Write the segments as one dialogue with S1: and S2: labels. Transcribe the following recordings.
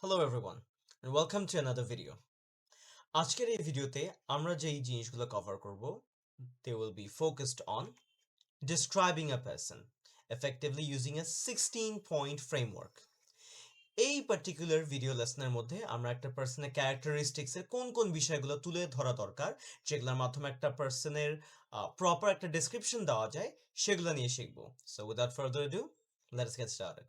S1: Hello everyone and welcome to another video. আজকের এই ভিডিওতে আমরা যেই জিনিসগুলো কভার করব they will be focused on describing a person effectively using a 16-point framework. এই পার্টিকুলার ভিডিও লেসনের মধ্যে আমরা একটা পার্সনের ক্যারেক্টারিস্টিক্সের কোন কোন বিষয়গুলো তুলে ধরা দরকার যেগুলোর মাধ্যমে একটা পার্সনের প্রপার একটা ডেসক্রিপশন দেওয়া যায় সেগুলো নিয়ে শিখব. So without further ado, let's get started.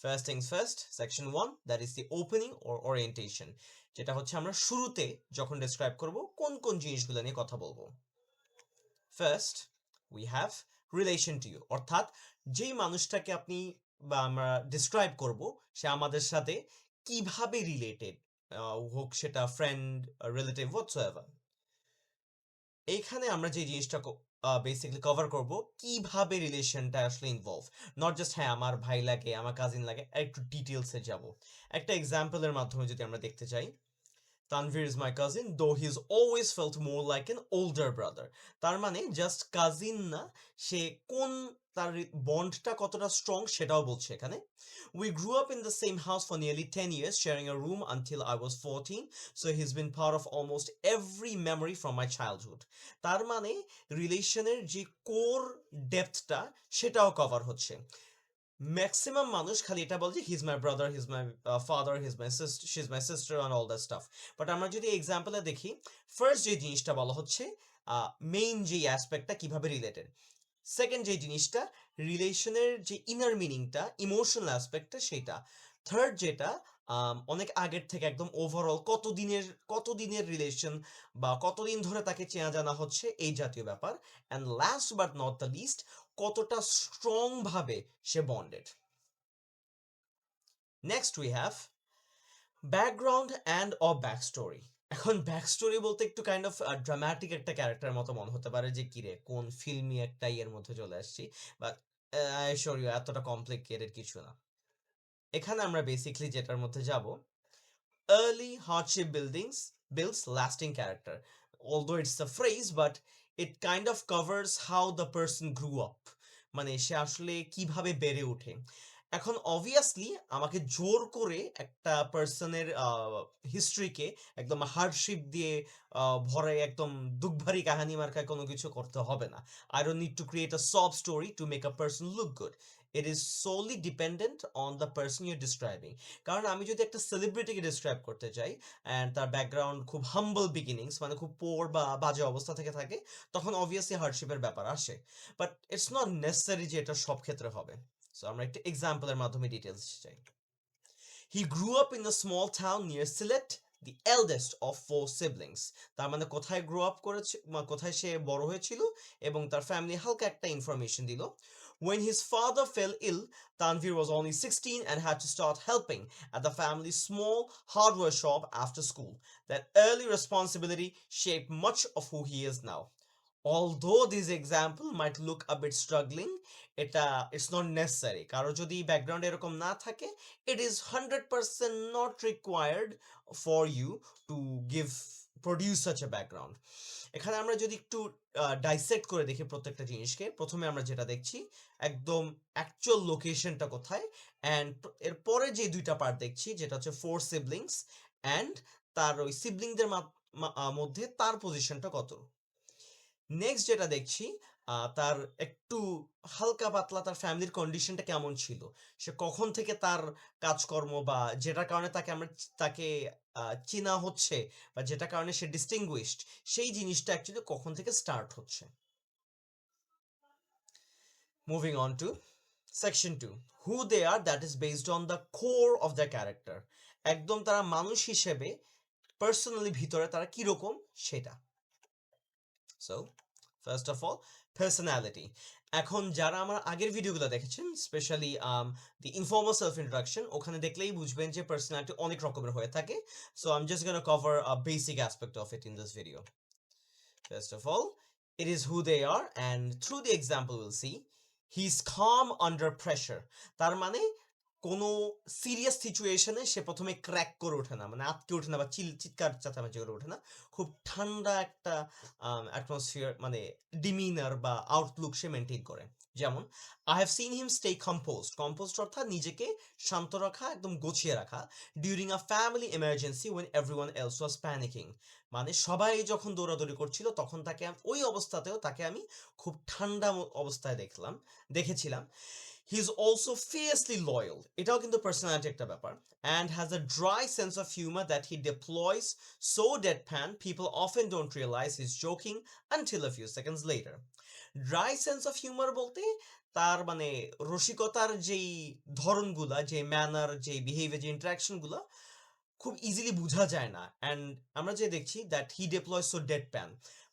S1: First things first, section 1, that is the opening or orientation, যেটা হচ্ছে আমরা শুরুতে যখন ডেসক্রাইব করব কোন কোন জিনিসগুলো নিয়ে কথা বলবো. First, we have relation to you, অর্থাৎ যেই মানুষটাকে আপনি বা আমরা ডেসক্রাইব করব সে আমাদের সাথে কিভাবে রিলেটেড, হোক সেটা ফ্রেন্ড, রিলেটিভ, হোয়াটসোএভার. এইখানে আমরা যে জিনিসটা বেসিক্যালি কভার করব কিভাবে রিলেশনটা আসলে ইনভলভ, নট জাস্ট হ্যাঁ আমার ভাই লাগে আমার কাজিন লাগে, একটু ডিটেলসে যাব. একটা এক্সাম্পলের মাধ্যমে যদি আমরা দেখতে চাই, তানভীর ইজ মাই কাজিন দো he is always felt more like N older brother. তার মানে জাস্ট কাজিন না, সে কোন তার বন্ডটা কতটা স্ট্রং সেটাও বলছে এখানে. We grew up in the same house for nearly 10 years, sharing a room until I was 14, so he's been part of almost every memory from my childhood. তার মানে রিলেশনের যে কোর ডেপথটা সেটাও কভার হচ্ছে. ম্যাক্সিমাম মানুষ খালি এটা বলে যে he is my brother, he is my father, he is my sister, she is my sister and all that staff. But আমরা যদি এক্সাম্পলে দেখি, ফার্স্ট যে জিনিসটা বলা হচ্ছে মেইন যে অ্যাসপেক্টটা কিভাবে রিলেটেড, সেকেন্ড যে জিনিসটা রিলেশনের যে ইনার মিনিংটা ইমোশনাল অ্যাসপেক্টটা সেটা, থার্ড যেটা অনেক আগের থেকে একদম ওভারঅল কতদিনের রিলেশন বা কতদিন ধরে তাকে চেনা জানা হচ্ছে এই জাতীয় ব্যাপার, and last but not the least কতটা স্ট্রং ভাবে সে bonded. Next we have background and a back story. এখন ব্যাক স্টোরি বলতে একটু কাইন্ড অফ ড্রামাটিক একটা ক্যারেক্টার মতো মনে হতে পারে যে কিরে কোন ফিল্মি একটা ইয়ের মধ্যে চলে আসছি, বাট আই অ্যাসিওর ইউ এতটা কমপ্লিকেটেড কিছু না. এখানে আমরা বেসিক্যালি যেটার মধ্যে যাব, early hardship builds lasting character. Although it's a phrase, but it kind of covers how the person grew up. মানে সে আসলে কিভাবে বেড়ে ওঠে. এখন অবভিয়াসলি আমাকে জোর করে একটা পার্সনের হিস্ট্রিকে একদম হার্ডশিপ দিয়ে ভরে একদম দুঃখভারী কাহিনী মার্কায় কোনো কিছু করতে হবে না. I don't need to create a sob story to make a person look good. It is solely dependent on the person you describing. কারণ আমি যদি একটা সেলিব্রিটিকে ডিসক্রাইব করতে চাই অ্যান্ড তার ব্যাকগ্রাউন্ড খুব হাম্বল বিগিনিংস, মানে খুব পোর বা বাজে অবস্থা থেকে থাকে, তখন অবভিয়াসলি হার্ডশিপের ব্যাপার আসে. বাট ইটস নট নেসেসারি যে এটা সব ক্ষেত্রে হবে. সো আমরা একটা এক্সাম্পলের মাধ্যমে ডিটেলস চাই. He grew up in a small town near Sylhet, the eldest of 4 siblings. তার মানে কোথায় গ্রো আপ করেছে, কোথায় সে বড় হয়েছিল, এবং তার ফ্যামিলি হালকা একটা ইনফরমেশন দিল. When his father fell ill, Tanvir was only 16 and had to start helping at the family's small hardware shop after school. That early responsibility shaped much of who he is now. Although this example might look a bit struggling, it's not necessary. কারো যদি background এরকম না থাকে, it is 100% not required for you to give produce such a background. এখানে আমরা যদি একটু dissect করে দেখি প্রত্যেকটা জিনিসকে, প্রথমে আমরা যেটা দেখছি একদম অ্যাকচুয়াল লোকেশনটা কোথায়, অ্যান্ড এরপরে যে দুইটা পার্ট দেখছি যেটা হচ্ছে 4 siblings অ্যান্ড তার ওই সিবলিংদের মধ্যে তার পজিশনটা কত. নেক্সট যেটা দেখছি তার একটু হালকা পাতলা তার ফ্যামিলির কন্ডিশনটা কেমন ছিল, সে কখন থেকে তার কাজকর্ম বা যেটার কারণে তাকে চেনা হচ্ছে বা যেটার কারণে সে ডিস্টিংগুইশড, সেই জিনিসটা অ্যাকচুয়ালি কখন থেকে স্টার্ট হচ্ছে. Moving on to section 2, who they are, that is based on the core of the character. একদম তারা মানুষ হিসেবে পার্সোনালি ভিতরে তারা কিরকম সেটা. So first of all personality. এখন যারা আমার আগের ভিডিওগুলো দেখেছেন, specially the informal self introduction, ওখানে দেখলেই বুঝবেন যে পার্সোনালিটি অনেক রকমের হয়ে থাকে. So I am just gonna cover a basic aspect of it in this video. First of all, it is who they are, and through the example we'll see he's calm under pressure. তার মানে কোনো serious সিচুয়েশনে সে প্রথমে crack করে ওঠে না, মানে আটকে ওঠে না বা চিৎকার চেঁচামেচি করে ওঠে না. খুব ঠান্ডা একটা অ্যাটমসফিয়ার, মানে ডিমিনার বা আউটলুক সে মেনটেন করে. যেমন I have seen him stay composed অর্থাৎ নিজেকে শান্ত রাখা, একদম গুছিয়ে রাখা during a family emergency when everyone else was panicking. মানে সবাই যখন দৌড়াদৌড়ি করছিল তখন তাকে ওই অবস্থাতেও তাকে আমি খুব ঠান্ডা অবস্থায় দেখেছিলাম। He is also fiercely loyal, এটাও কিন্তু পার্সোনালিটি একটা ব্যাপার, and has a dry sense of humour that he deploys so deadpan people often don't realize is joking until a few seconds later. Dry sense of humour বলতে তার মানে রসিকতার যেই ধরনগুলা, যে manner, যে বিহেভিয়ার, যে ইন্টারাকশনগুলো খুব ইজিলি বোঝা যায় না। অ্যান্ড আমরা যে দেখছি that he deploy so dead pan,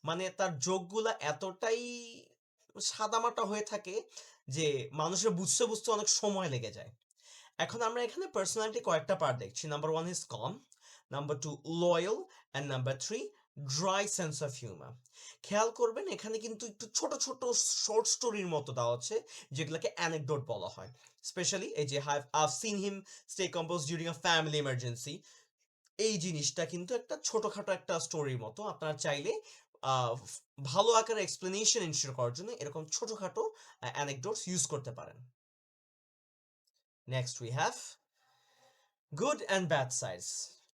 S1: মানে তার যোগগুলা এতটাই সাদামাটা হয়ে থাকে যে মানুষের বুঝতে বুঝতে অনেক সময় লেগে যায়। এখন আমরা এখানে পার্সোনালিটি কয়েকটা পার্ট দেখছি। Number one is calm, number two loyal, and number three dry sense of humour. খেয়াল করবেন এখানে কিন্তু একটু ছোট ছোট শর্ট স্টোরির মতো দেওয়া হচ্ছে, যেগুলোকে অ্যানেকডোট বলা হয়। স্পেশালি এই যে I've scene him stay compose during a family emergency, এই জিনিসটা কিন্তু একটা ছোটখাটো একটা স্টোরির মতো। আপনারা চাইলে আহ, ভালো আকারে এক্সপ্লেনেশন এনশিওর করার জন্য এরকম ছোটখাটো অ্যানেকডোটস ইউজ করতে পারেন। Next we have good and bad sides.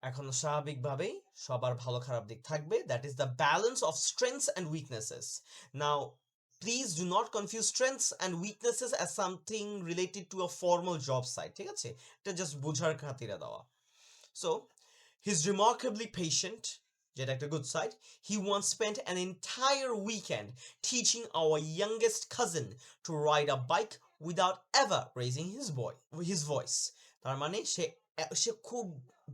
S1: এখন স্বাভাবিকভাবেই সবার ভালো খারাপ দিক থাকবে, that is the balance of strengths and weaknesses. Now please do not confuse strengths and weaknesses as something related to a formal job site, ঠিক আছে? এটা জাস্ট বোঝার খাতিরে দেওয়া। সো he's remarkably patient, যেটা একটা good side. He once spent an entire weekend teaching our youngest cousin to ride a bike without ever raising his voice. তার মানে সে খুব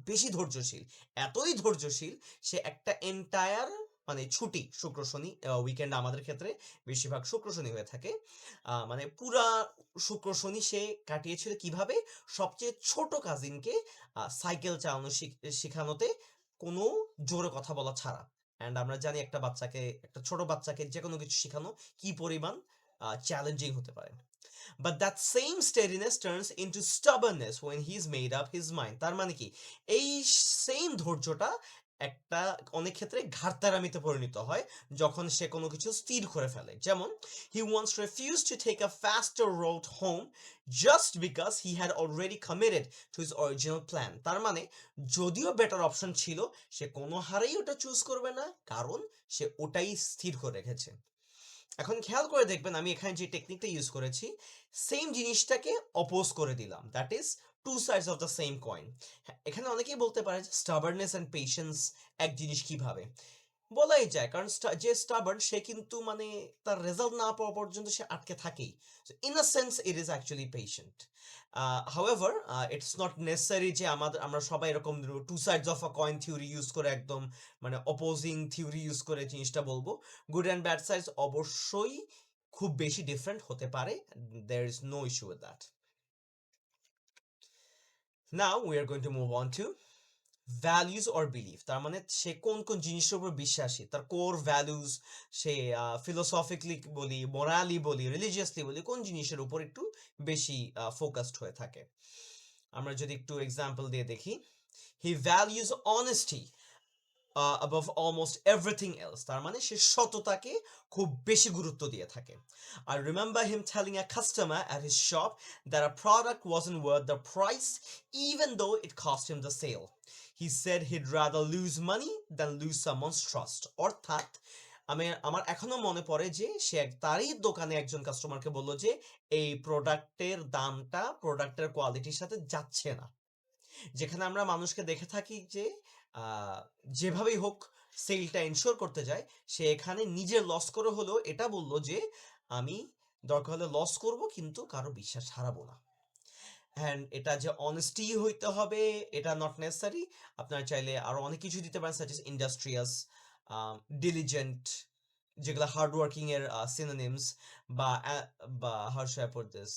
S1: বেশি ধৈর্যশীল, এতই ধৈর্যশীল সে একটা এন্টায়ার মানে ছুটি শুক্র শনি, উইকেন্ড আমাদের ক্ষেত্রে বেশিরভাগ শুক্র শনি হয়ে থাকে, মানে পুরা শুক্র শনি সে কাটিয়েছিল কিভাবে? সবচেয়ে ছোট কাজিনকে সাইকেল চালানো শেখানোতে, কোনো জোরে কথা বলা ছাড়া। অ্যান্ড আমরা জানি একটা বাচ্চাকে, একটা ছোট বাচ্চাকে যে কোনো কিছু শেখানো কি পরিমাণ চ্যালেঞ্জিং হতে পারে। But that same steadiness turns into stubbornness when he's made up his mind। তার মানে কি, এই সেম ধৈর্যটা একটা অনেক ক্ষেত্রে ঘাড়তারামিতে পরিণত হয় যখন সে কোনো কিছু স্থির করে ফেলে। যেমন he once refused to take a faster road home just because he had already committed to his original plan। তার মানে যদিও বেটার অপশন ছিল, সে কোনো হারেই ওটা চুজ করবে না, কারণ সে ওটাই স্থির করে রেখেছে। এখন খেয়াল করে দেখবেন আমি এখানে যে টেকনিকটা ইউজ করেছি, সেম জিনিসটাকে অপোজ করে দিলাম, that is two sides of the same coin. এখানে অনেকেই বলতে পারে যে স্টাবারনেস অ্যান্ড পেশেন্স এক জিনিস কিভাবে? বলাই যায়, কারণ যে স্টাবার্ন সে কিন্তু মানে তার রেজাল্ট না পাওয়া পর্যন্ত সে আটকে থাকেই। In a sense it is actually patient. However it's not necessary যে আমরা সবাই এরকম two sides of a coin theory use করে, একদম মানে অপোজিং থিওরি ইউজ করে জিনিসটা বলবো। গুড অ্যান্ড ব্যাড সাইডস অবশ্যই খুব বেশি ডিফারেন্ট হতে পারে, there is no issue with that. Now we are going to move on to values or belief. তার মানে সে কোন কোন জিনিসের উপর বিশ্বাসী, তার কোর ভ্যালুজ, সে ফিলোসফিক্যালি বলি, মোরালি বলি, রিলিজিয়াসলি বলি, কোন জিনিসের উপর একটু বেশি ফোকাসড হয়ে থাকে। আমরা যদি একটু এক্সাম্পল দিয়ে দেখি, he values honesty above almost everything else। তার মানে সে সততাকে খুব বেশি গুরুত্ব দিয়ে থাকে। I remember him telling a customer at his shop that a product wasn't worth the price even though it cost him the sale. He said he'd rather lose money than lose someone's trust। অর্থাৎ আমার এখনো মনে পড়ে যে সে তারই দোকানে একজন কাস্টমারকে বলল যে এই প্রোডাক্টের দামটা প্রোডাক্টের কোয়ালিটির সাথে যাচ্ছে না। যেখানে আমরা মানুষকে দেখে থাকি যে যেভাবেই হোক সেলটা এনশিওর করতে যায়, সে এখানে নিজের লস করে হলেও এটা বলল যে আমি দরকার হলে লস করব কিন্তু কারো বিশ্বাস হারাবো না। অ্যান্ড এটা যে অনেস্টি হইতে হবে এটা নট নেসেসারি, আপনারা চাইলে আরো অনেক কিছু দিতে পারেন, সাচ ইজ ইন্ডাস্ট্রিয়াস, ডিলিজেন্ট, যেগুলো হার্ডওয়ার্কিং এর সিনোনিমস, বা বা how should I put this,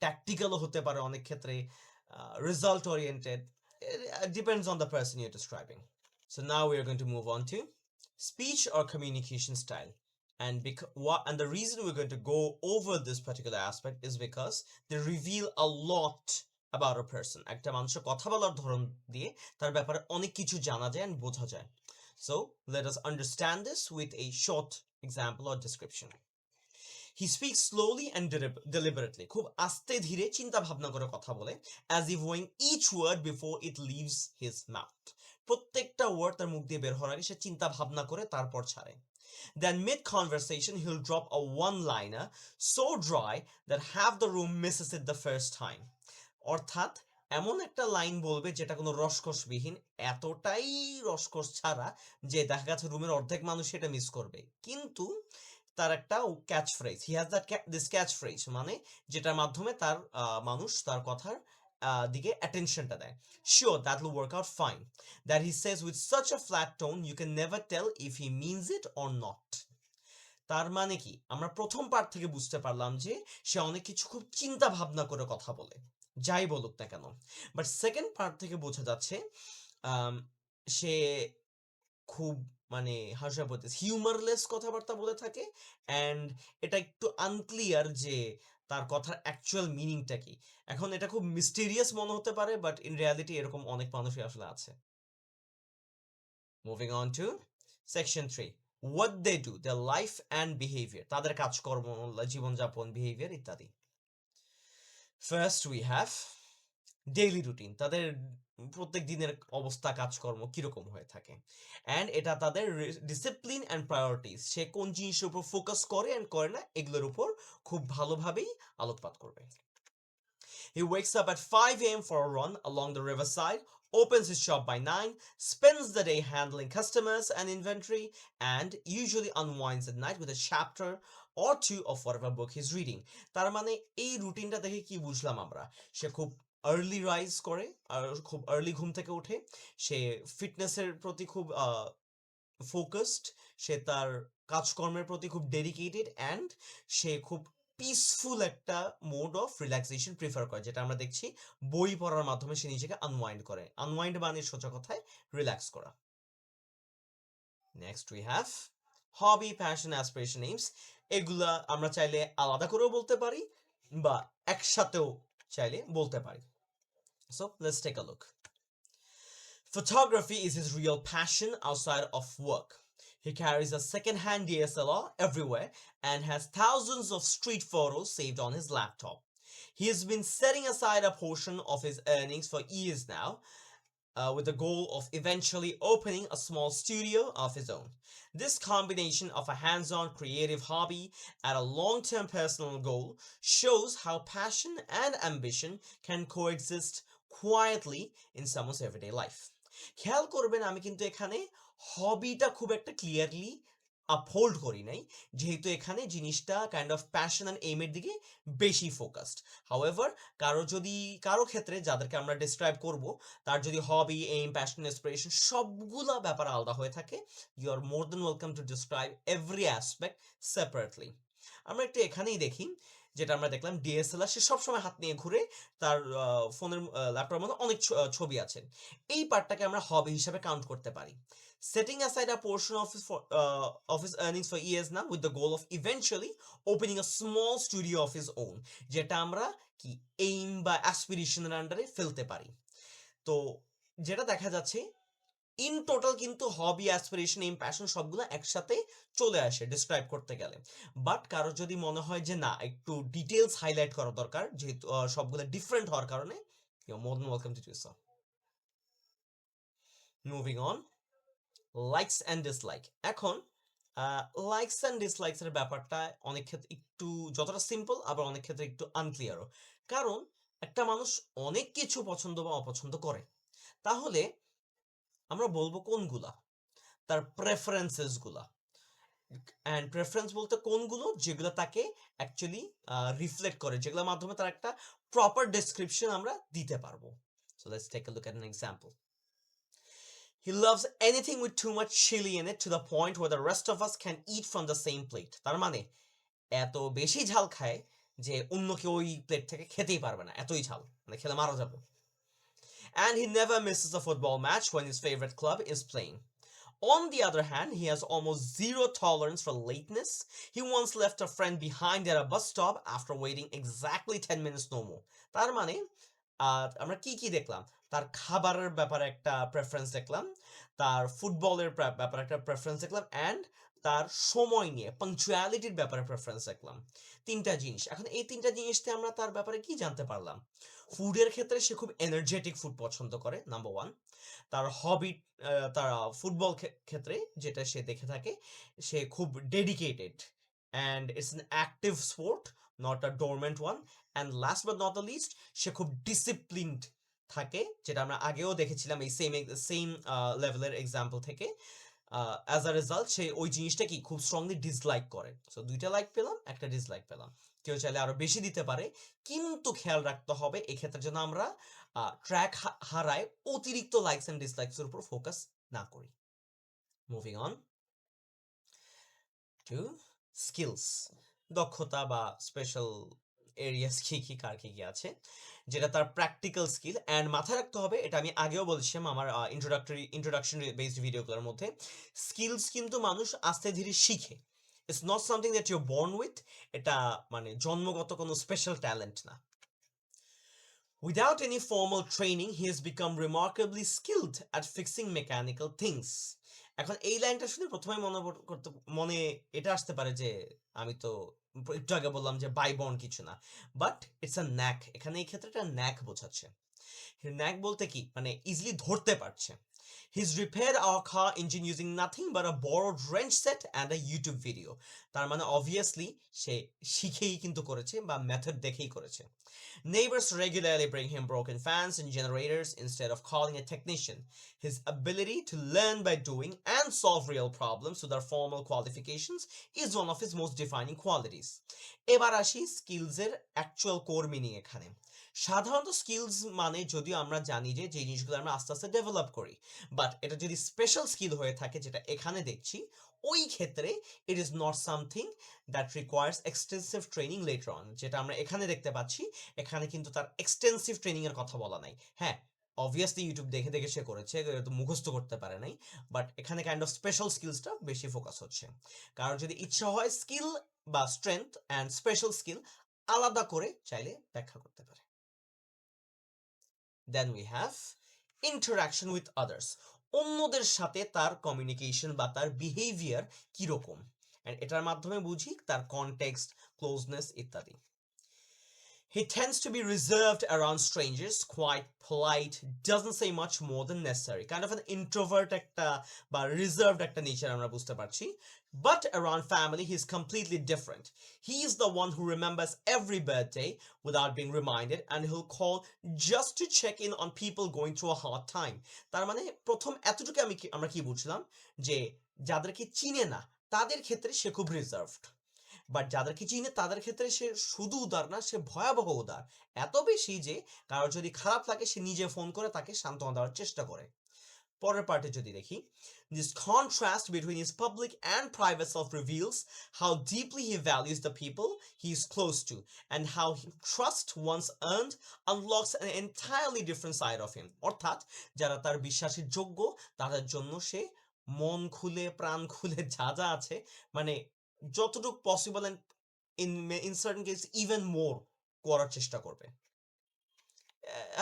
S1: ট্যাকটিক্যালও হতে পারে অনেক ক্ষেত্রে, result oriented. It depends on the person you're describing. So now we are going to move on to speech or communication style. And the reason we're going to go over this particular aspect is because they reveal a lot about a person. একটা মানুষের কথা বলার ধরন দিয়ে তার ব্যাপারে অনেক কিছু জানা যায় and বোঝা যায়. So let us understand this with a short example or description. He speaks slowly and deliberately. খুব আস্তে ধীরে চিন্তা ভাবনা করে কথা বলে, as if weighing each word before it leaves his mouth. প্রত্যেকটা ওয়ার্ড তার মুখ দিয়ে বের হওয়ার আগে সে চিন্তা ভাবনা করে তারপর ছাড়ে। Then mid conversation he'll drop a one liner so dry that half the room misses it the first time. অর্থাৎ এমন একটা লাইন বলবে যেটা কোনো রসকসবিহীন, এতটাই রসকস ছাড়া যে দেখা গেছে রুমের অর্ধেক মানুষ সেটা মিস করবে। কিন্তু তার একটা catch phrase, he has that this catch phrase, মানে যেটার মাধ্যমে তার মানুষ তার কথার দিকে অ্যাটেনশনটা দেয়। Sure that will work out fine, that he says with such a flat tone you can never tell if he means it or not. তার মানে কি, আমরা প্রথম পার্ট থেকে বুঝতে পারলাম যে সে অনেক কিছু খুব চিন্তা ভাবনা করে কথা বলে, যাই বলুক না কেন। বাট সেকেন্ড পার্ট থেকে বোঝা যাচ্ছে সে খুব মানে হাস্য বলতে হিউমারলেস কথাবার্তা বলে থাকে, অ্যান্ড এটা একটু আনক্লিয়ার যে তার কথার অ্যাকচুয়াল মিনিংটা কি। এখন এটা খুব মিস্টেরিয়াস মনে হতে পারে, বাট ইন রিয়ালিটি এরকম অনেক মানুষই আসলে আছে। Moving on to section 3, what they do, their life and behavior, তাদের কাজকর্ম, জীবনযাপন, বিহেভিয়ার ইত্যাদি। First we have daily routine, তাদের প্রত্যেক দিনের অবস্থা কাজকর্ম কিরকম হয়ে থাকে, অ্যান্ড এটা তাদের ডিসিপ্লিন অ্যান্ড প্রায়োরিটিস, সে কোন জিনিসের উপর ফোকাস করে অ্যান্ড করে না এগুলোর উপর খুব ভালোভাবেই আলোকপাত করবে। He wakes up at 5 a.m. for a run along the riverside, opens his shop by 9, spends the day handling customers and inventory, and usually unwinds at night with a chapter or two of whatever book he's reading. তার মানে এই রুটিনটা দেখে কি বুঝলাম আমরা, সে খুব early rise করে আর খুব আর্লি ঘুম থেকে ওঠে, সে ফিটনেসের প্রতি খুব ফোকাসড, সে তার কাজকর্মের প্রতি খুব ডেডিকেটেড, অ্যান্ড সে খুব পিসফুল একটা মোড অফ রিল্যাক্সেশন প্রিফার করে, যেটা আমরা দেখছি বই পড়ার মাধ্যমে সে নিজেকে আনওয়াইন্ড করে। আনওয়াইন্ড মানে সোজা কথায় রিল্যাক্স করা। Next we have hobby, passion, aspiration, aims. এগুলা আমরা চাইলে আলাদা করেও বলতে পারি বা একসাথেও চাইলে বলতে পারি। So let's take a look. Photography is his real passion outside of work. He carries a second-hand DSLR everywhere and has thousands of street photos saved on his laptop. He has been setting aside a portion of his earnings for years now, with the goal of eventually opening a small studio of his own. This combination of a hands-on creative hobby and a long-term personal goal shows how passion and ambition can coexist quietly in someone's everyday life. খেয়াল করবেন আমি কিন্তু এখানে হবিটা খুব একটা clearly uphold করি নাই, যেহেতু এখানে জিনিসটা কাইন্ড অফ প্যাশন অ্যান্ড এইমের দিকে বেশি ফোকাসড। হাউএভার কারো ক্ষেত্রে যাদেরকে আমরা ডিসক্রাইব করব, তার যদি হবি, এইম, প্যাশন, ইন্সপিরেশন সবগুলা ব্যাপার আলাদা হয়ে থাকে, you are more than welcome to describe every aspect separately. আমরা একটু এখানেই দেখি, যেটা আমরা দেখলাম ডিএসএলআর সে সবসময় হাত নিয়ে ঘুরে, তার ফোনের ল্যাপটপের মধ্যে অনেক ছবি আছে, এই পার্টটাকে আমরা হবি হিসাবে কাউন্ট করতে পারি। Setting aside a portion of his earnings for years now with the goal of eventually opening a small studio of his own, যেটা আমরা কি এইম বা অ্যাসপিরেশনের আন্ডারে ফেলতে পারি। তো যেটা দেখা যাচ্ছে ইন টোটাল কিন্তু হবি, অ্যাসপিরেশন, এইম, প্যাশন সবগুলো একসাথে চলে আসে ডিসক্রাইব করতে গেলে। বাট কারো যদি মনে হয় যে না একটু ডিটেলস হাইলাইট করা দরকার, যেহেতু সবগুলো ডিফারেন্ট হওয়ার কারণে, you more than welcome to do so. Moving on, likes and dislike. এখন লাইকস অ্যান্ড ডিসলাইকস এর ব্যাপারটা অনেক ক্ষেত্রে একটু যতটা সিম্পল, আবার অনেক ক্ষেত্রে একটু আনক্লিয়ারও। কারণ একটা মানুষ অনেক কিছু পছন্দ বা অপছন্দ করে, তাহলে আমরা বলবো কোনগুলা, তার প্রেফারেন্সেস গুলা। অ্যান্ড প্রেফারেন্স বলতে কোনগুলো, যেগুলো তাকে অ্যাকচুয়ালি রিফ্লেক্ট করে, যেগুলোর মাধ্যমে তার একটা প্রপার ডেসক্রিপশন আমরা দিতে পারবো। So let's take a look at an example. He loves anything with too much chili in it to the point where the rest of us can eat from the same plate. তার মানে এত বেশি ঝাল খায় যে অন্য কেউ ওই প্লেট থেকে খেতেই পারবে না, এতই ঝাল, মানে খেলে মারা যাবে। And he never misses a football match when his favorite club is playing. On the other hand, he has almost zero tolerance for lateness. He once left a friend behind at a bus stop after waiting exactly 10 minutes no more. তার মানে আমরা কি কি দেখলাম, তার খাবারের ব্যাপারে একটা প্রেফারেন্স দেখলাম, তার ফুটবলের ব্যাপারে একটা প্রেফারেন্স দেখলাম, অ্যান্ড তার সময় নিয়ে পাংচুয়ালিটির ব্যাপারে প্রেফারেন্স রাখলাম। ৩টা জিনিস। এখন এই ৩টা জিনিসতে আমরা তার ব্যাপারে কি জানতে পারলাম? ফুডের ক্ষেত্রে সে খুব এনার্জেটিক ফুড পছন্দ করে, নাম্বার 1। তার হবি, তার ফুটবল ক্ষেত্রে যেটা সে দেখে থাকে, সে খুব dedicated and it's an active sport, not a dormant one. And last but not the least, সে খুব ডিসিপ্লিনড থাকে, যেটা আমরা আগেও দেখেছিলাম এই সেম লেভেলের এক্সাম্পল থেকে। অ্যাজ আ রেজাল্ট সে ওই জিনিসটা কি খুব স্ট্রংলি ডিসলাইক করে। সো 2টা লাইক পেলাম, একটা ডিসলাইক পেলাম। কেউ চাইলে আরো বেশি দিতে পারে, কিন্তু খেয়াল রাখতে হবে এক্ষেত্রে যেন আমরা ট্র্যাক হারায় অতিরিক্ত লাইকস এন্ড ডিসলাইকস এর উপর ফোকাস না করি। মুভিং অন টু স্কিলস, দক্ষতা বা স্পেশাল এরিয়াস কি কি কার কি কি আছে, যেটা তার প্র্যাকটিক্যাল স্কিল। অ্যান্ড মাথায় রাখতে হবে, এটা আমি আগেও বলছিলাম আমার ইন্ট্রোডাকশন বেসড ভিডিওগুলোর মধ্যে, স্কিলস কিন্তু মানুষ আস্তে ধীরে শিখে। It's not something that you born with. এটা মানে জন্মগত কোনো স্পেশাল ট্যালেন্ট না। Without any formal training, he has become remarkably skilled at fixing mechanical things. এখন এই লাইনটা শুনে প্রথমে মনে এটা আসতে পারে যে আমি তো একটু আগে বললাম যে বাইবর্ন কিছু না, বাট ইটস আ ন্যাক। এখানে এই ক্ষেত্রে একটা ন্যাক বোঝাচ্ছে। ন্যাক বলতে কি, মানে ইজিলি ধরতে পারছে। He's repaired our car engine using nothing but a borrowed wrench set and a YouTube video. তার মানে অবভিয়াসলি সে শিখেই কিন্তু করেছে বা মেথড দেখেই করেছে। Neighbors regularly bring him broken fans and generators instead of calling a technician. His ability to learn by doing and solve real problems without formal qualifications is one of his most defining qualities. এবার আসি স্কিলসের actual core meaning এখানে। সাধারণত skills মানে যদিও আমরা জানি যে যে জিনিসগুলো আমরা আস্তে আস্তে ডেভেলপ করি, বাট এটা যদি স্পেশাল স্কিল হয়ে থাকে যেটা এখানে দেখছি, ওই ক্ষেত্রে ইট is not something that requires extensive training letter on. যেটা আমরা এখানে দেখতে পাচ্ছি, এখানে কিন্তু তার এক্সটেন্সিভ ট্রেনিং এর কথা বলা নাই। হ্যাঁ, অবভিয়াসলি ইউটিউব দেখে দেখে সে করেছে, তো মুখস্থ করতে পারে নাই, বাট এখানে কাইন্ড অফ স্পেশাল স্কিলসটা বেশি ফোকাস হচ্ছে। কারণ যদি ইচ্ছা হয় স্কিল বা স্ট্রেংথ অ্যান্ড স্পেশাল স্কিল আলাদা করে চাইলে ব্যাখ্যা করতে পারে। Then we have interaction with others. অন্যদের সাথে তার কমিউনিকেশন বা তার বিহেভিয়ার কিরকম, এন্ড এটার মাধ্যমে বুঝি তার কনটেক্সট, ক্লোজনেস ইত্যাদি। He tends to be reserved around strangers, quite polite, doesn't say much more than necessary. Kind of an introvert একটা বা reserved একটা nature আমরা বুঝতে পারছি। But around family, he's completely different. He is the one who remembers every birthday without being reminded, and he'll call just to check in on people going through a hard time. তার মানে প্রথম এতটুকু আমরা কি বুঝলাম, যে যাদেরকে চিনে না তাদের ক্ষেত্রে সে খুব রিজার্ভড, বাট যাদেরকে চিনে তাদের ক্ষেত্রে সে শুধু উদার না, সে ভয়াবহ উদার। এত বেশি যে কারোর যদি খারাপ লাগে সে নিজে ফোন করে তাকে সান্ত্বনা দেওয়ার চেষ্টা করে। পরের পার্টে যদি দেখি, this contrast between his public and private self reveals how deeply he values the people he is close to, and how trust once earned unlocks an entirely different side of him. অর্থাৎ যারা তার বিশ্বাসের যোগ্য তাদের জন্য সে মন খুলে প্রাণ খুলে যা যা আছে, মানে যতটুকু possible and in certain case even more করার চেষ্টা করবে।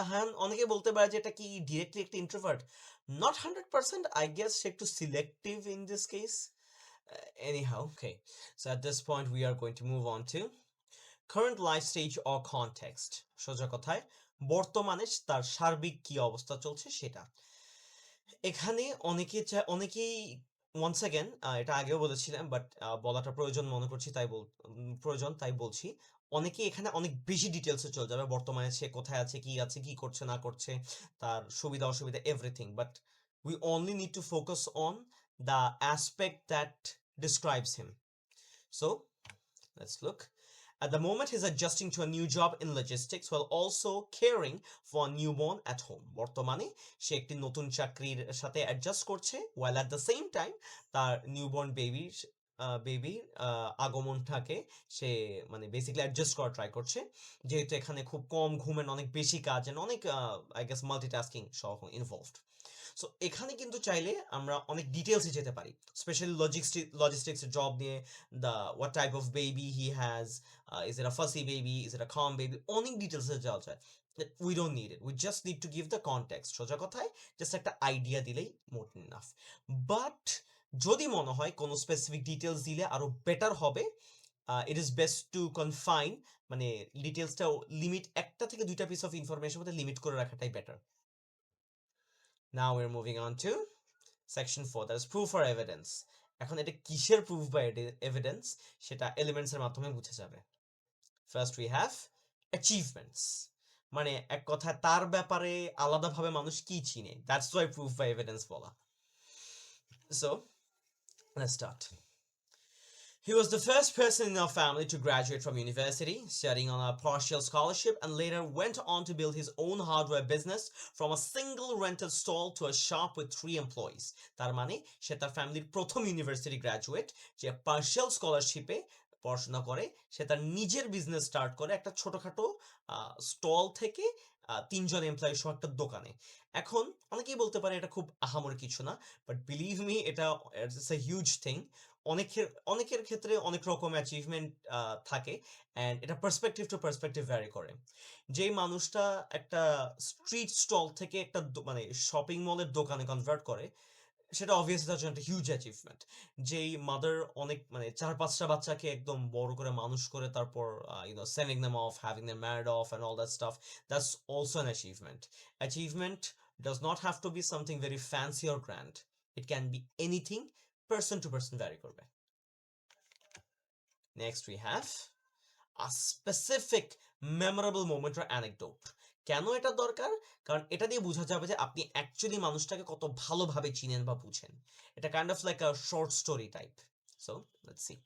S1: হ্যাঁ, অনেকে বলতে পারে যে এটা কি ডিরেক্টলি একটা ইন্ট্রোভার্ট। নট 100%, আই গেস সে একটু selective in this case. Anyhow, okay. So at this point we are going to move on to current life stage or context. সোজা কথায় বর্তমানে তার সার্বিক কি অবস্থা চলছে সেটা। এখানে অনেকেই ওয়ান্স অ্যাগেন এটা আগেও বলেছিলাম, বাট বলাটা প্রয়োজন মনে করছি, প্রয়োজন তাই বলছি। অনেকে এখানে অনেক বেশি ডিটেলসে চলে যাবে, বর্তমানে সে কোথায় আছে, কি করছে না করছে, তার সুবিধা অসুবিধা everything, but we only need to focus on the aspect that describes him. So let's look. At the moment, he's adjusting to a new job in logistics while also caring for a newborn at home. বর্তমানে সে একটি নতুন চাকরির সাথে adjust করছে, while at the same time তার newborn বেবির আগমনটাকে সে মানে basically adjust করা ট্রাই করছে, যেহেতু এখানে খুব কম ঘুমেন, অনেক বেশি কাজ, অনেক আই গেস মাল্টিটাস্কিং সহ ইনভলভড। সো এখানে কিন্তু চাইলে আমরা অনেক ডিটেলসে যেতে পারি, স্পেশালি লজিস্টিক্স জব নিয়ে, the what type of baby he has, is it a fussy baby, is it a calm baby, অনেক ডিটেলসে যাওয়া যায়। We don't need it, we just need to give the context. সোজা কথায় just একটা idea দিলেই মোর enough. But যদি মনে হয় কোনো স্পেসিফিক ডিটেলস দিলে আরো বেটার হবে, it is best to confine, মানে ডিটেলসটা লিমিট, একটা থেকে দুইটা পিস অফ ইনফরমেশন মধ্যে লিমিট করে রাখাটাই better. Now we are moving on to section 4, that is proof or evidence. এখন এটা কিসের প্রুফ বা এভিডেন্স, সেটা এলিমেন্টসের মাধ্যমে বুঝে যাবে। ফার্স্ট উই হ্যাভ অ্যাচিভমেন্টস, মানে এক কথায় তার ব্যাপারে আলাদাভাবে মানুষ কি চিনে, দ্যাটস ওয়াই প্রুফ বা এভিডেন্স বলা। So let's start. He was the first person in our family to graduate from university, studying on a partial scholarship, and later went on to build his own hardware business from a single rented stall to a shop with 3 employees. তার মানে সে তার ফ্যামিলির প্রথম university graduate, যে partial স্কলারশিপে পড়াশোনা করে, সে তার নিজের বিজনেস স্টার্ট করে একটা ছোটখাটো স্টল থেকে 3 জন এমপ্লয়ি সহ একটা দোকানে। এখন অনেকেই বলতে পারে এটা খুব আহামরি কিছু না, বাট বিলিভ মি, এটা ইটস এ হিউজ থিং। অনেকের ক্ষেত্রে অনেক রকম অ্যাচিভমেন্ট থাকে, অ্যান্ড এটা পার্সপেক্টিভ টু পার্সপেক্টিভ ভ্যারি করে। যেই মানুষটা একটা স্ট্রিট স্টল থেকে একটা মানে শপিং মলের দোকানে কনভার্ট করে, সেটা অবভিয়াসলি তার জন্য একটা হিউজ অ্যাচিভমেন্ট। যেই মাদার অনেক মানে 4-5টা বাচ্চাকে একদম বড় করে মানুষ করে, তারপর sending them of, having them married of and all that staff, that's also an achievement. Achievement does not have to be something very fancy or grand. It can be anything, person to person vary করবে। Next we have a specific memorable moment or anecdote. কেন এটা দরকার? কারণ এটা দিয়ে বোঝা যাবে যে আপনি অ্যাকচুয়ালি মানুষটাকে কত ভালোভাবে চিনেন বা বুঝেন। এটা kind of like a short story type. So let's see.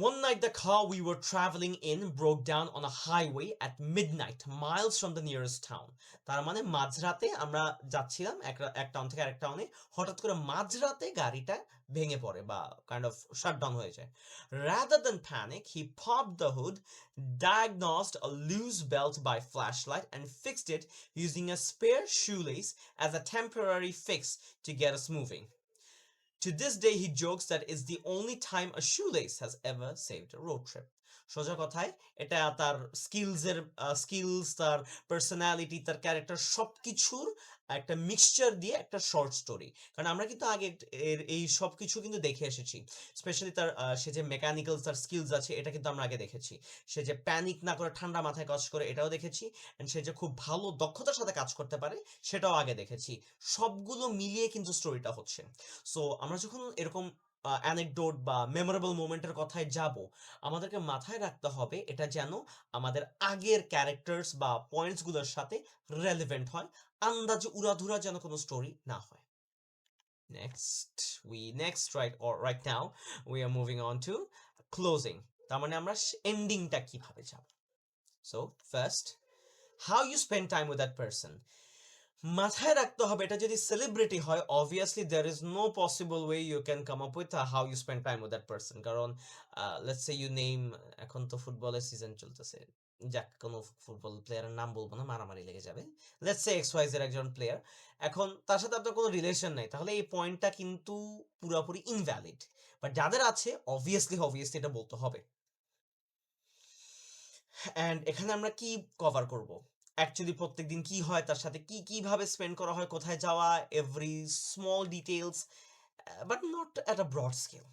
S1: One night, the car we were traveling in broke down on a highway at midnight, miles from the nearest town. তার মানে মাঝরাতে আমরা যাচ্ছিলাম এক টাউন থেকে আরেক টাউনে, হঠাৎ করে মাঝরাতে গাড়িটা ভেঙে পড়ে বা কাইন্ড অফ শাটডাউন হয়ে যায়। Rather than panic, he popped the hood, diagnosed a loose belt by flashlight, and fixed it using a spare shoelace as a temporary fix to get us moving. To this day, he jokes that it's the only time a shoelace has ever saved a road trip. সোজা কথায় এটা তার skills, তার personality, তার character সবকিছুর একটা mixture দিয়ে একটা শর্ট স্টোরি। কারণ আমরা কিন্তু আগে এই সবকিছু কিন্তু দেখে এসেছি, স্পেশালি তার সে যে মেকানিক্যাল তার স্কিলস আছে, এটা কিন্তু আমরা আগে দেখেছি। সে যে প্যানিক না করে ঠান্ডা মাথায় কাজ করে, এটাও দেখেছি। এন্ড সে যে খুব ভালো দক্ষতার সাথে কাজ করতে পারে, সেটাও আগে দেখেছি। সবগুলো মিলিয়ে কিন্তু স্টোরিটা হচ্ছে। সো আমরা যখন এরকম অ্যানেকডোট বা মেমোরেবল মোমেন্টের কথায় যাব, আমাদেরকে মাথায় রাখতে হবে এটা যেন আমাদের আগের ক্যারেক্টার্স বা পয়েন্টসগুলোর সাথে রেলেভেন্ট হয়, আন্দাজে উড়াধুরা যেন কোনো স্টোরি না হয়। Right now we are moving on to closing, তার মানে আমরা এন্ডিংটা কিভাবে যাব। So first, how you spend time with that person. মাথায় রাখতে হবে এটা যদি সেলিব্রিটি হয়, obviously there is no possible way you can come up with how you spend time with that person. কারণ লেটস সে ইউ নেম, এখন তো ফুটবলের সিজন চলতেছে, যাক কোনো ফুটবল প্লেয়ারের নাম বলবো না, মারামারি লেগে যাবে। Let's say X Y Z একজন প্লেয়ার, এখন তার সাথে আপনার কোনো রিলেশন নাই, তাহলে এই পয়েন্টটা কিন্তু পুরোপুরি ইনভ্যালিড। বাট যাদের আছে, অবভিয়াসলি এটা বলতে হবে। অ্যান্ড এখানে আমরা কি কভার করব, অ্যাকচুয়ালি প্রত্যেকদিন কি হয় তার সাথে, কিভাবে স্পেন্ড করা হয়, কোথায় যাওয়া, every small details, but not at a broad scale.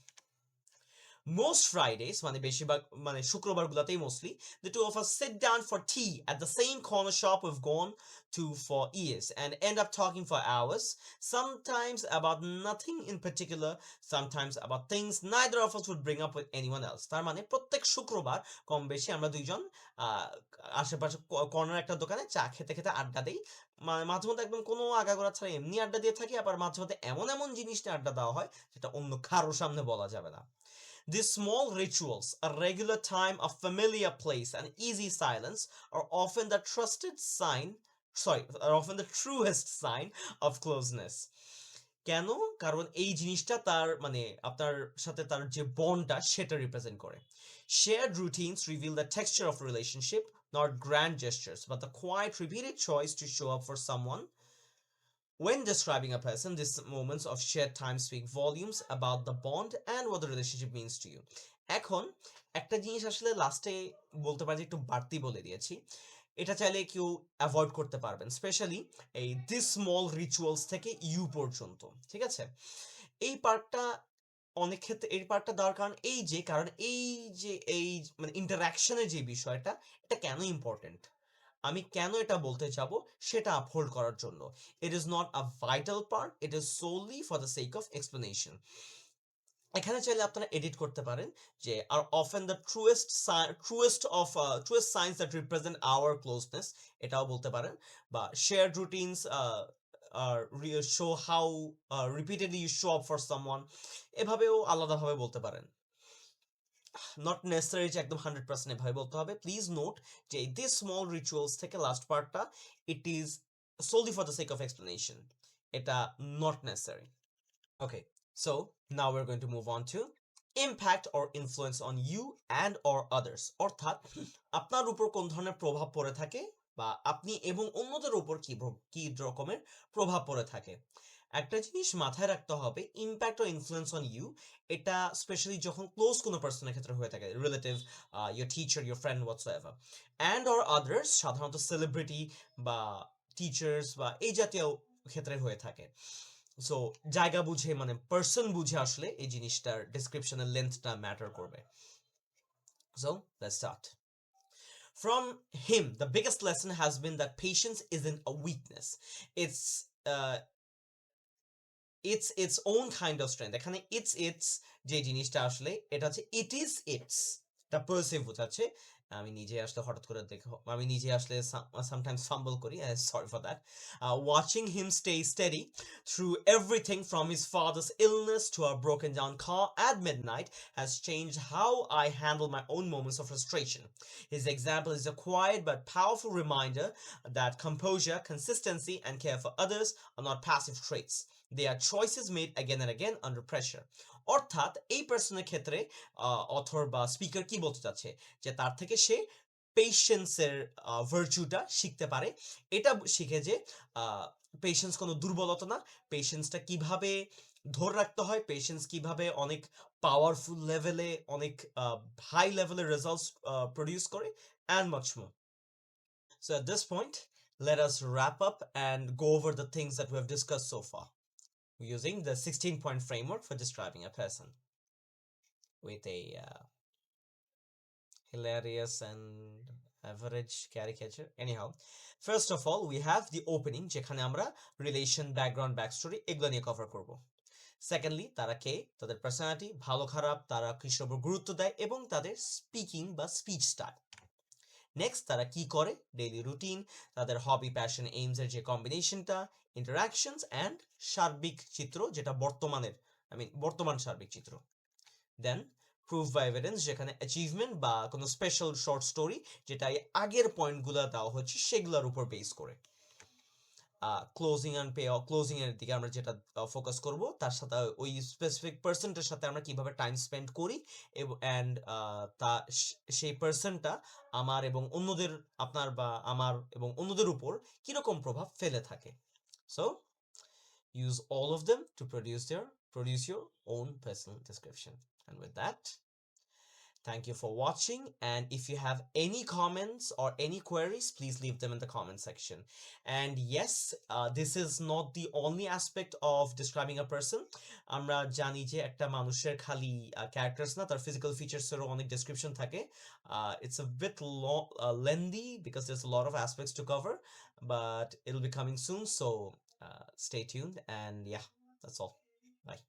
S1: Most Fridays, মানে বেশিরভাগ মানে শুক্রবারগুলোতেই mostly, the two of us sit down for tea at the same corner shop we've gone to for years and end up talking for hours, sometimes about nothing in particular, sometimes about things neither of us would bring up with anyone else. তার মানে প্রত্যেক শুক্রবার কম বেশি আমরা দুইজন আহ, আশেপাশে corner একটা দোকানে চা খেতে খেতে আড্ডা দেই। মানে মাঝে মধ্যে একদম কোনো আগাগোড়া ছাড়া এমনি আড্ডা দিয়ে থাকি, আবার মাঝে মধ্যে এমন এমন জিনিস নিয়ে আড্ডা দেওয়া হয় যেটা অন্য কারোর সামনে বলা যাবে না। These small rituals, a regular time, a familiar place, and easy silence are often the are often the truest sign of closeness. কেন? কারণ এই জিনিসটা তার মানে আপনার সাথে তার যে বন্ডটা সেটা রিপ্রেজেন্ট করে। Shared routines reveal the texture of relationship, not grand gestures, but the quiet repeated choice to show up for someone. When describing a person, these moments of shared time speak volumes about the bond and what the relationship means to you. এখন একটা জিনিস আসলে লাস্টে বলতে পারি, একটু বাড়তি বলে দিয়েছি, এটা চাইলে কেউ অ্যাভয়েড করতে পারবেন, স্পেশালি এই দিস স্মল রিচুয়ালস থেকে ইউ পর্যন্ত, ঠিক আছে? এই পার্টটা অনেক ক্ষেত্রে এই পার্টটা দেওয়ার কারণ কারণ এই মানে ইন্টারাকশনের যে বিষয়টা, এটা কেন ইম্পর্টেন্ট, আমি কেন এটা বলতে যাব, সেটা আপহোল্ড করার জন্য। It is not a vital part, it is solely for the sake of explanation. এখানে চাইলে আপনারা এডিট করতে পারেন যে are often the truest signs that represent our closeness, এটাও বলতে পারেন। বা shared routines show how repeatedly you show up for someone, এভাবেও আলাদাভাবে বলতে পারেন। নট নেসেসারি যে একদম 100% এভাবে বলতে হবে। প্লিজ নোট যে দিস স্মল রিচুয়ালস থেকে লাস্ট পার্টটা, it is solely for the sake of explanation, এটা not necessary. Okay, so now we're going to move on to impact or influence on you and or others, অর্থাৎ আপনার উপর কোন ধরনের প্রভাব পড়ে থাকে বা আপনি এবং অন্যদের উপর কি রকমের প্রভাব পড়ে থাকে। একটা জিনিস মাথায় রাখতে হবে, ইম্প্যাক্ট ও ইনফ্লুয়েন্স অন ইউ, এটা স্পেশালি যখন ক্লোজ কোনো পার্সনের ক্ষেত্রে হয়ে থাকে, relative, your teacher, your friend, whatsoever, and or others সাধারণত সেলিব্রিটি বা টিচার্স বা এই জাতীয় ক্ষেত্রে হয়ে থাকে। সো জায়গা বুঝে মানে পার্সন বুঝে আসলে এই জিনিসটার ডেসক্রিপশনের লেন্থটা ম্যাটার করবে। So let's start. From him, the biggest lesson has been that patience isn't a weakness. It's uh, it's its own kind of strength. এখানে it's যে জিনিসটা আসলে এটা হচ্ছে it is its, এটা পার্সিভ বোঝাচ্ছে। আমি নিজে আসলে হঠাৎ করে দেখো, আমি নিজে আসলে sometimes fumble করি, sorry for that. Watching him stay steady through everything from his father's illness to a broken down car at midnight has changed how I handle my own moments of frustration. His example is a quiet but powerful reminder that composure, consistency, and care for others are not passive traits. They are choices made again and again under pressure. অর্থাৎ এই পার্সনের ক্ষেত্রে author বা speaker কি বলতে চাচ্ছে, যে তার থেকে সে পেশেন্সের ভার্চুটা শিখতে পারে। এটা শিখে যে পেশেন্স কোনো দুর্বলতা না, পেশেন্সটা কিভাবে ধরে রাখতে হয়, পেশেন্স কিভাবে অনেক পাওয়ারফুল লেভেলে, অনেক হাই লেভেলের রেজাল্টস প্রডিউস করে, and much more. So at this point, let us wrap up and go over the things that we have discussed so far using the 16-point framework for describing a person with a hilarious and average caricature. Anyhow, first of all, we have the opening, যেখানে আমরা relation, background, ব্যাকস্টোরি এগুলো নিয়ে cover করব। Secondly, তারা কে, তাদের personality, ভালো খারাপ, তারা কিসের উপর গুরুত্ব দেয় এবং তাদের স্পিকিং বা স্পিচ স্টাইল। নেক্সট, তারা কি করে, ডেইলি রুটিন, তাদের হবি, প্যাশন, এইমস এর যে কম্বিনেশনটা, ইন্টারাকশনস অ্যান্ড সার্বিক চিত্র, যেটা বর্তমানের বর্তমান সার্বিক চিত্র। দেন প্রুফ বা এভিডেন্স, যেখানে অ্যাচিভমেন্ট বা কোনো স্পেশাল শর্ট স্টোরি যেটা আগের পয়েন্টগুলো দেওয়া হচ্ছে সেগুলোর উপর বেস করে। Closing and pay off, closing এর দিকে আমরা যেটা ফোকাস করব, তার সাথে ওই স্পেসিফিক পার্সনটার সাথে আমরা কিভাবে টাইম স্পেন্ড করি এবং অ্যান্ড তা সেই পার্সনটা আমার এবং অন্যদের, আপনার বা আমার এবং অন্যদের উপর কিরকম প্রভাব ফেলে থাকে। So use all of them to produce your own personal description. And with that, thank you for watching, and if you have any comments or any queries, please leave them in the comment section. And yes, this is not the only aspect of describing a person. আমরা জানি যে একটা মানুষের খালি characters না, তার physical ফিচার্সেরও অনেক description থাকে। It's a bit lengthy because there's a lot of aspects to cover, but it'll be coming soon, so stay tuned, and yeah, that's all. Bye.